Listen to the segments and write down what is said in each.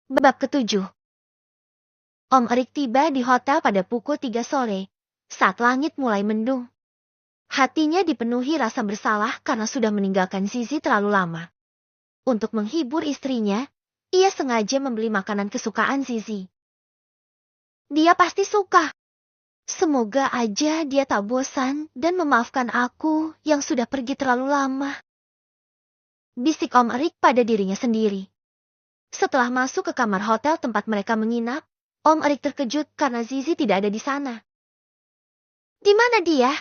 Bab ketujuh. Om Erik tiba di hotel pada pukul 3 sore, saat langit mulai mendung. Hatinya dipenuhi rasa bersalah karena sudah meninggalkan Zizi terlalu lama. Untuk menghibur istrinya, ia sengaja membeli makanan kesukaan Zizi. Dia pasti suka. Semoga aja dia tak bosan dan memaafkan aku yang sudah pergi terlalu lama. Bisik Om Erik pada dirinya sendiri. Setelah masuk ke kamar hotel tempat mereka menginap, Om Erik terkejut karena Zizi tidak ada di sana. Di mana dia?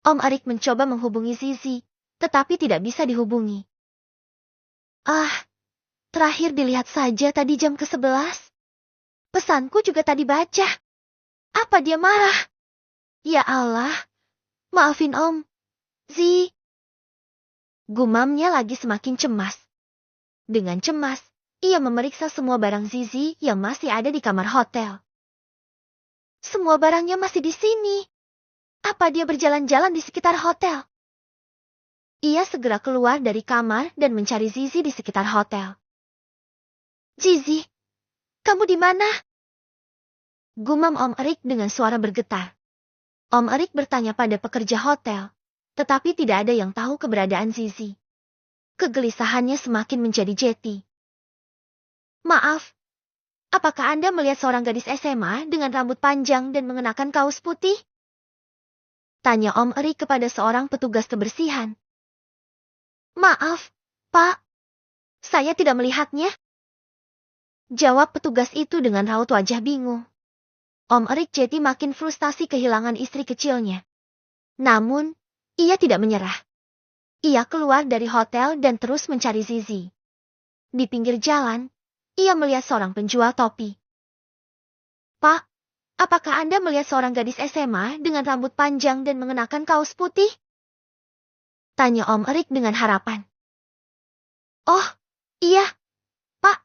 Om Erik mencoba menghubungi Zizi, tetapi tidak bisa dihubungi. Terakhir dilihat saja tadi jam ke-11. Pesanku juga tadi baca. Apa dia marah? Ya Allah, maafin Om. Gumamnya lagi semakin cemas. Dengan cemas, ia memeriksa semua barang Zizi yang masih ada di kamar hotel. Semua barangnya masih di sini. Apa dia berjalan-jalan di sekitar hotel? Ia segera keluar dari kamar dan mencari Zizi di sekitar hotel. Zizi, kamu di mana? Gumam Om Erik dengan suara bergetar. Om Erik bertanya pada pekerja hotel, tetapi tidak ada yang tahu keberadaan Zizi. Kegelisahannya semakin menjadi jeti. Maaf, apakah Anda melihat seorang gadis SMA dengan rambut panjang dan mengenakan kaos putih? Tanya Om Erik kepada seorang petugas kebersihan. Maaf, Pak. Saya tidak melihatnya. Jawab petugas itu dengan raut wajah bingung. Om Erik jadi makin frustasi kehilangan istri kecilnya. Namun, ia tidak menyerah. Ia keluar dari hotel dan terus mencari Zizi. Di pinggir jalan, ia melihat seorang penjual topi. Pak, apakah Anda melihat seorang gadis SMA dengan rambut panjang dan mengenakan kaos putih? Tanya Om Erik dengan harapan. Oh, iya, Pak.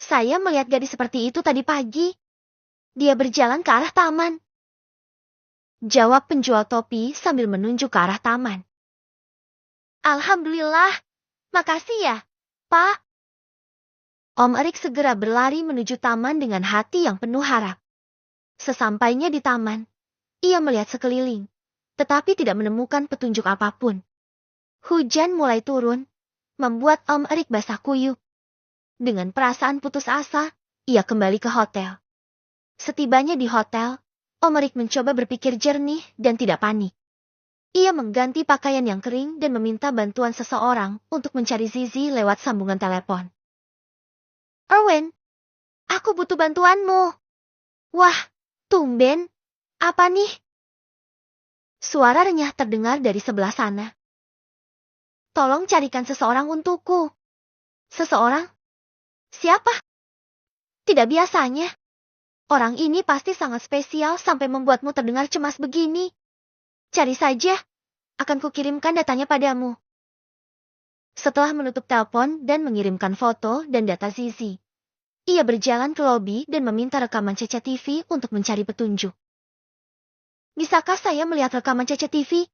Saya melihat gadis seperti itu tadi pagi. Dia berjalan ke arah taman. Jawab penjual topi sambil menunjuk ke arah taman. Alhamdulillah, makasih ya, Pak. Om Erik segera berlari menuju taman dengan hati yang penuh harap. Sesampainya di taman, ia melihat sekeliling, tetapi tidak menemukan petunjuk apapun. Hujan mulai turun, membuat Om Erik basah kuyup. Dengan perasaan putus asa, ia kembali ke hotel. Setibanya di hotel, Om Erik mencoba berpikir jernih dan tidak panik. Ia mengganti pakaian yang kering dan meminta bantuan seseorang untuk mencari Zizi lewat sambungan telepon. Erwin, aku butuh bantuanmu. Wah, tumben. Apa nih? Suara renyah terdengar dari sebelah sana. Tolong carikan seseorang untukku. Seseorang? Siapa? Tidak biasanya. Orang ini pasti sangat spesial sampai membuatmu terdengar cemas begini. Cari saja. Akan kukirimkan datanya padamu. Setelah menutup telepon dan mengirimkan foto dan data Zizi, ia berjalan ke lobi dan meminta rekaman CCTV untuk mencari petunjuk. Bisakah saya melihat rekaman CCTV?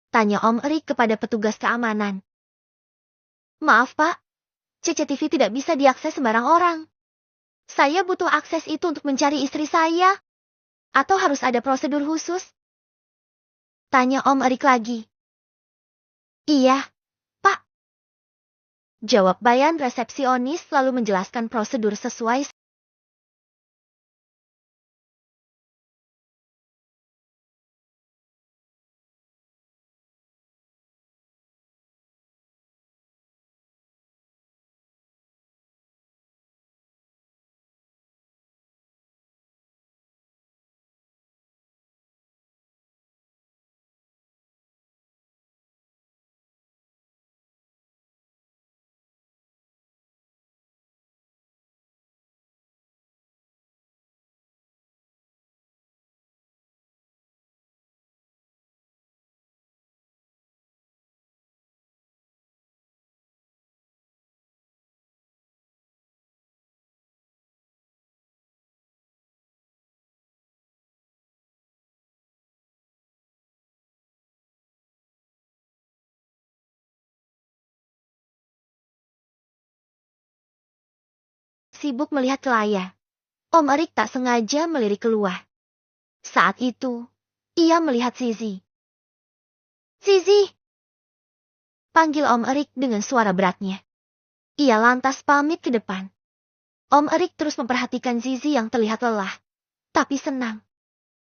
Tanya Om Erik kepada petugas keamanan. Maaf Pak, CCTV tidak bisa diakses sembarang orang. Saya butuh akses itu untuk mencari istri saya. Atau harus ada prosedur khusus? Tanya Om Erik lagi. Iya, Pak. Jawab bayan resepsionis lalu menjelaskan prosedur sesuai sibuk melihat ke layar, Om Erik tak sengaja melirik keluar. Saat itu, ia melihat Zizi. Zizi! Panggil Om Erik dengan suara beratnya. Ia lantas pamit ke depan. Om Erik terus memperhatikan Zizi yang terlihat lelah, tapi senang.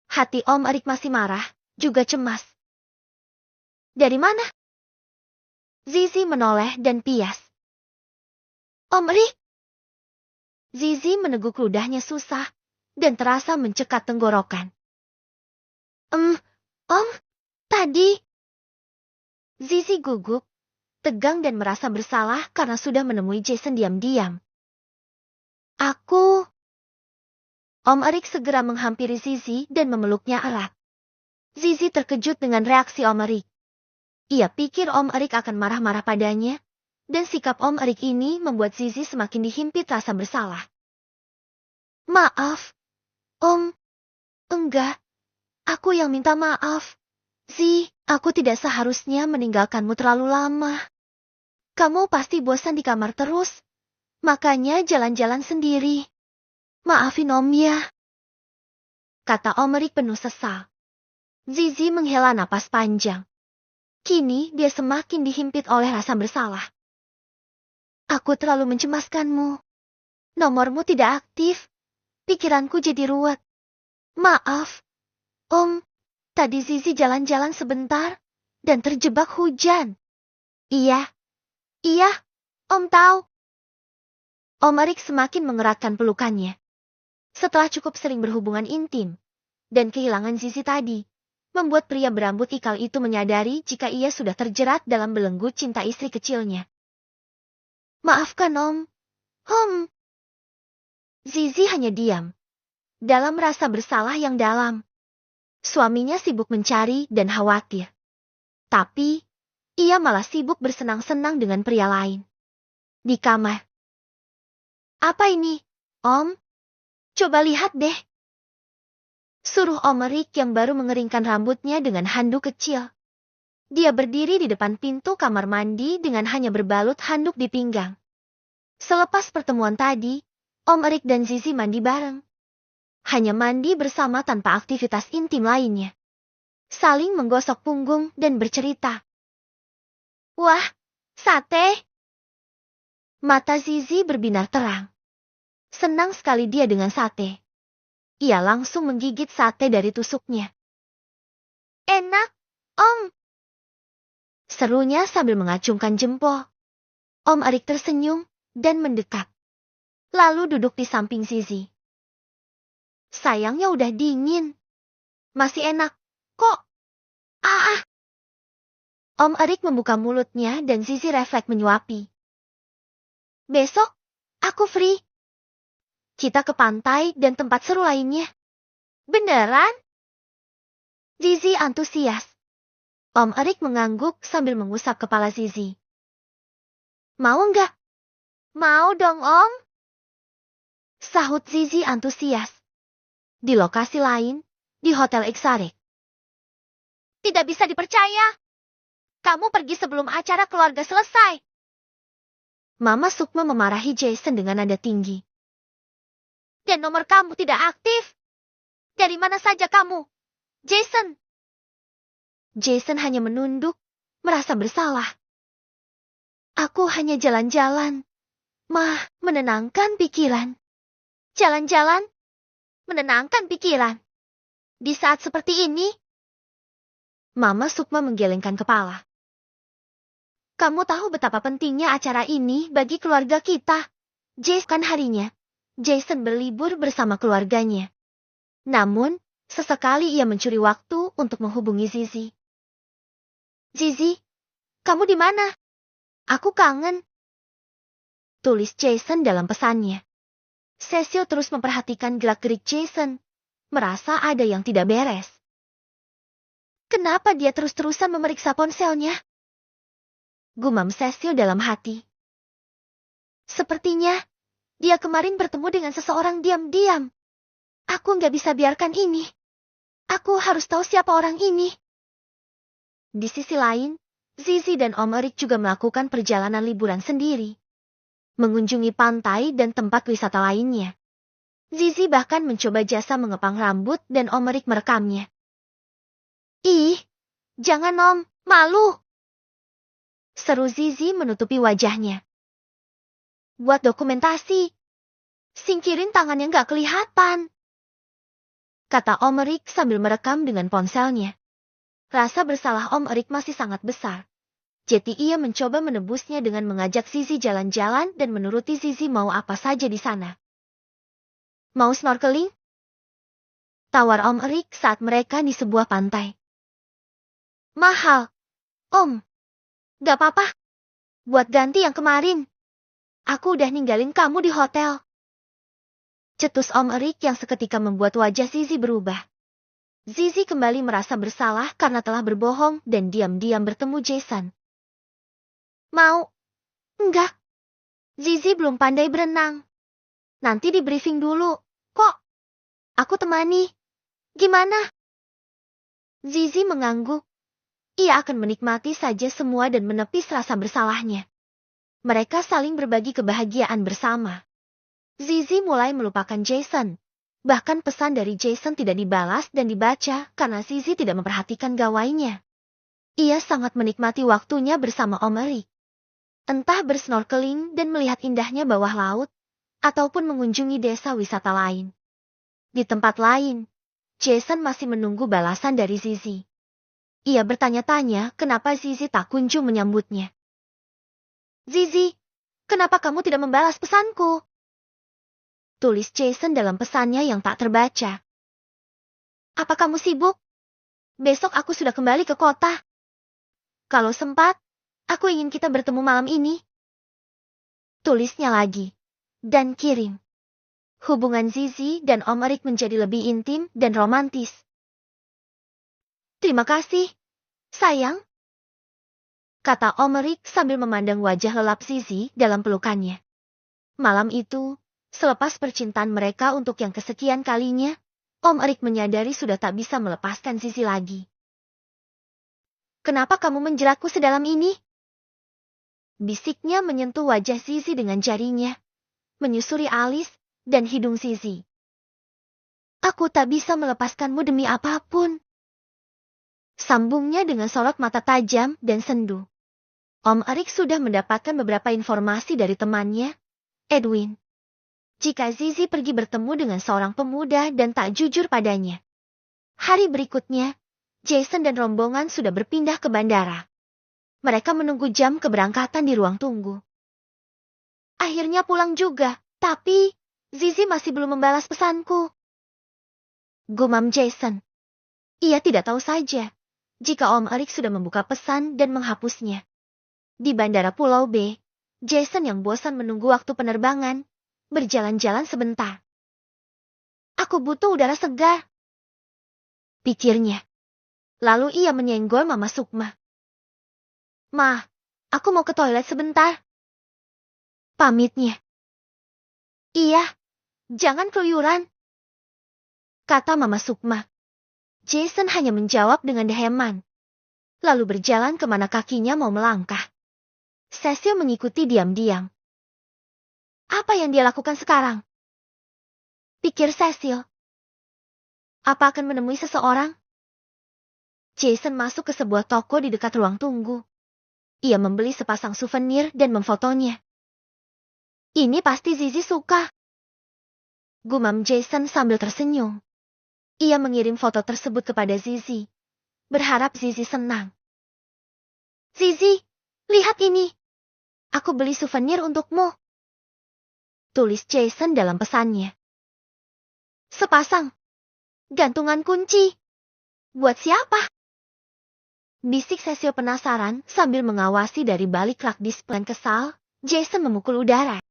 Hati Om Erik masih marah, juga cemas. Dari mana? Zizi menoleh dan pias. Om Erik! Zizi meneguk ludahnya susah, dan terasa mencekat tenggorokan. Om, tadi. Zizi gugup, tegang dan merasa bersalah karena sudah menemui Jason diam-diam. Om Erik segera menghampiri Zizi dan memeluknya erat. Zizi terkejut dengan reaksi Om Erik. Ia pikir Om Erik akan marah-marah padanya, dan sikap Om Erik ini membuat Zizi semakin dihimpit rasa bersalah. Maaf, Om. Enggak, aku yang minta maaf. Aku tidak seharusnya meninggalkanmu terlalu lama. Kamu pasti bosan di kamar terus, makanya jalan-jalan sendiri. Maafin Om ya, kata Om Erik penuh sesal. Zizi menghela napas panjang. Kini dia semakin dihimpit oleh rasa bersalah. Aku terlalu mencemaskanmu. Nomormu tidak aktif. Pikiranku jadi ruwet. Maaf, Om. Tadi Zizi jalan-jalan sebentar dan terjebak hujan. Iya, Om tahu. Om Erik semakin mengeratkan pelukannya. Setelah cukup sering berhubungan intim dan kehilangan Zizi tadi, membuat pria berambut ikal itu menyadari jika ia sudah terjerat dalam belenggu cinta istri kecilnya. Maafkan Om. Zizi hanya diam, dalam rasa bersalah yang dalam. Suaminya sibuk mencari dan khawatir. Tapi, ia malah sibuk bersenang-senang dengan pria lain. Di kamar. Apa ini, Om? Coba lihat deh. Suruh Om Erik yang baru mengeringkan rambutnya dengan handuk kecil. Dia berdiri di depan pintu kamar mandi dengan hanya berbalut handuk di pinggang. Selepas pertemuan tadi, Om Erik dan Zizi mandi bareng. Hanya mandi bersama tanpa aktivitas intim lainnya. Saling menggosok punggung dan bercerita. Wah, sate! Mata Zizi berbinar terang. Senang sekali dia dengan sate. Ia langsung menggigit sate dari tusuknya. Enak, Om! Serunya sambil mengacungkan jempol. Om Erik tersenyum dan mendekat. Lalu duduk di samping Zizi. Sayangnya udah dingin. Masih enak, kok. Om Erik membuka mulutnya dan Zizi refleks menyuapi. Besok, aku free. Kita ke pantai dan tempat seru lainnya. Beneran? Zizi antusias. Om Erik mengangguk sambil mengusap kepala Zizi. Mau nggak? Mau dong, Om. Sahut Zizi antusias. Di lokasi lain, di Hotel Exarek. Tidak bisa dipercaya. Kamu pergi sebelum acara keluarga selesai. Mama Sukma memarahi Jason dengan nada tinggi. Dan nomor kamu tidak aktif. Dari mana saja kamu, Jason? Jason hanya menunduk, merasa bersalah. Aku hanya jalan-jalan. Menenangkan pikiran. Jalan-jalan? Menenangkan pikiran. Di saat seperti ini? Mama Sukma menggelengkan kepala. Kamu tahu betapa pentingnya acara ini bagi keluarga kita. Jason harinya. Jason berlibur bersama keluarganya. Namun, sesekali ia mencuri waktu untuk menghubungi Zizi. Zizi, kamu di mana? Aku kangen. Tulis Jason dalam pesannya. Cecil terus memperhatikan gerak-gerik Jason, merasa ada yang tidak beres. Kenapa dia terus-terusan memeriksa ponselnya? Gumam Cecil dalam hati. Sepertinya, dia kemarin bertemu dengan seseorang diam-diam. Aku nggak bisa biarkan ini. Aku harus tahu siapa orang ini. Di sisi lain, Zizi dan Om Erik juga melakukan perjalanan liburan sendiri. mengunjungi pantai dan tempat wisata lainnya. Zizi bahkan mencoba jasa mengepang rambut dan Om Erik merekamnya. Ih, jangan Om, malu. Seru Zizi menutupi wajahnya. Buat dokumentasi. Singkirin tangan yang gak kelihatan. Kata Om Erik sambil merekam dengan ponselnya. Rasa bersalah Om Erik masih sangat besar. Jadi ia mencoba menebusnya dengan mengajak Zizi jalan-jalan dan menuruti Zizi mau apa saja di sana. Mau snorkeling? Tawar Om Erik saat mereka di sebuah pantai. Mahal. Om. Gak apa-apa. Buat ganti yang kemarin. Aku udah ninggalin kamu di hotel. Cetus Om Erik yang seketika membuat wajah Zizi berubah. Zizi kembali merasa bersalah karena telah berbohong dan diam-diam bertemu Jason. Mau? Enggak. Zizi belum pandai berenang. Nanti di briefing dulu. Kok? Aku temani. Gimana? Zizi mengangguk. Ia akan menikmati saja semua dan menepis rasa bersalahnya. Mereka saling berbagi kebahagiaan bersama. Zizi mulai melupakan Jason. Bahkan pesan dari Jason tidak dibalas dan dibaca karena Zizi tidak memperhatikan gawainya. Ia sangat menikmati waktunya bersama Om Erik. Entah bersnorkeling dan melihat indahnya bawah laut, ataupun mengunjungi desa wisata lain. Di tempat lain, Jason masih menunggu balasan dari Zizi. Ia bertanya-tanya kenapa Zizi tak kunjung menyambutnya. Zizi, kenapa kamu tidak membalas pesanku? Tulis Jason dalam pesannya yang tak terbaca. Apa kamu sibuk? Besok aku sudah kembali ke kota. Kalau sempat, aku ingin kita bertemu malam ini. Tulisnya lagi. Dan kirim. Hubungan Zizi dan Om Erik menjadi lebih intim dan romantis. Terima kasih, sayang. Kata Om Erik sambil memandang wajah lelap Zizi dalam pelukannya. Malam itu, selepas percintaan mereka untuk yang kesekian kalinya, Om Erik menyadari sudah tak bisa melepaskan Zizi lagi. Kenapa kamu menjeratku sedalam ini? Bisiknya menyentuh wajah Zizi dengan jarinya, menyusuri alis dan hidung Zizi. Aku tak bisa melepaskanmu demi apapun. Sambungnya dengan sorot mata tajam dan sendu. Om Erik sudah mendapatkan beberapa informasi dari temannya, Edwin. Jika Zizi pergi bertemu dengan seorang pemuda dan tak jujur padanya. Hari berikutnya, Jason dan rombongan sudah berpindah ke bandara. Mereka menunggu jam keberangkatan di ruang tunggu. Akhirnya pulang juga, tapi Zizi masih belum membalas pesanku. Gumam Jason. Ia tidak tahu saja jika Om Erik sudah membuka pesan dan menghapusnya. Di bandara Pulau B, Jason yang bosan menunggu waktu penerbangan, berjalan-jalan sebentar. Aku butuh udara segar, pikirnya. Lalu ia menyenggol Mama Sukma. Ma, aku mau ke toilet sebentar. Pamitnya. Iya, jangan keluyuran, kata Mama Sukma. Jason hanya menjawab dengan deheman. Lalu berjalan kemana kakinya mau melangkah. Cecil mengikuti diam-diam. Apa yang dia lakukan sekarang? Pikir Cecil. Apa akan menemui seseorang? Jason masuk ke sebuah toko di dekat ruang tunggu. Ia membeli sepasang souvenir dan memfotonya. Ini pasti Zizi suka. Gumam Jason sambil tersenyum. Ia mengirim foto tersebut kepada Zizi. Berharap Zizi senang. Zizi, lihat ini. Aku beli souvenir untukmu. Tulis Jason dalam pesannya. Sepasang. Gantungan kunci. Buat siapa? Bisik Cecil penasaran sambil mengawasi dari balik rak display kesal. Jason memukul udara.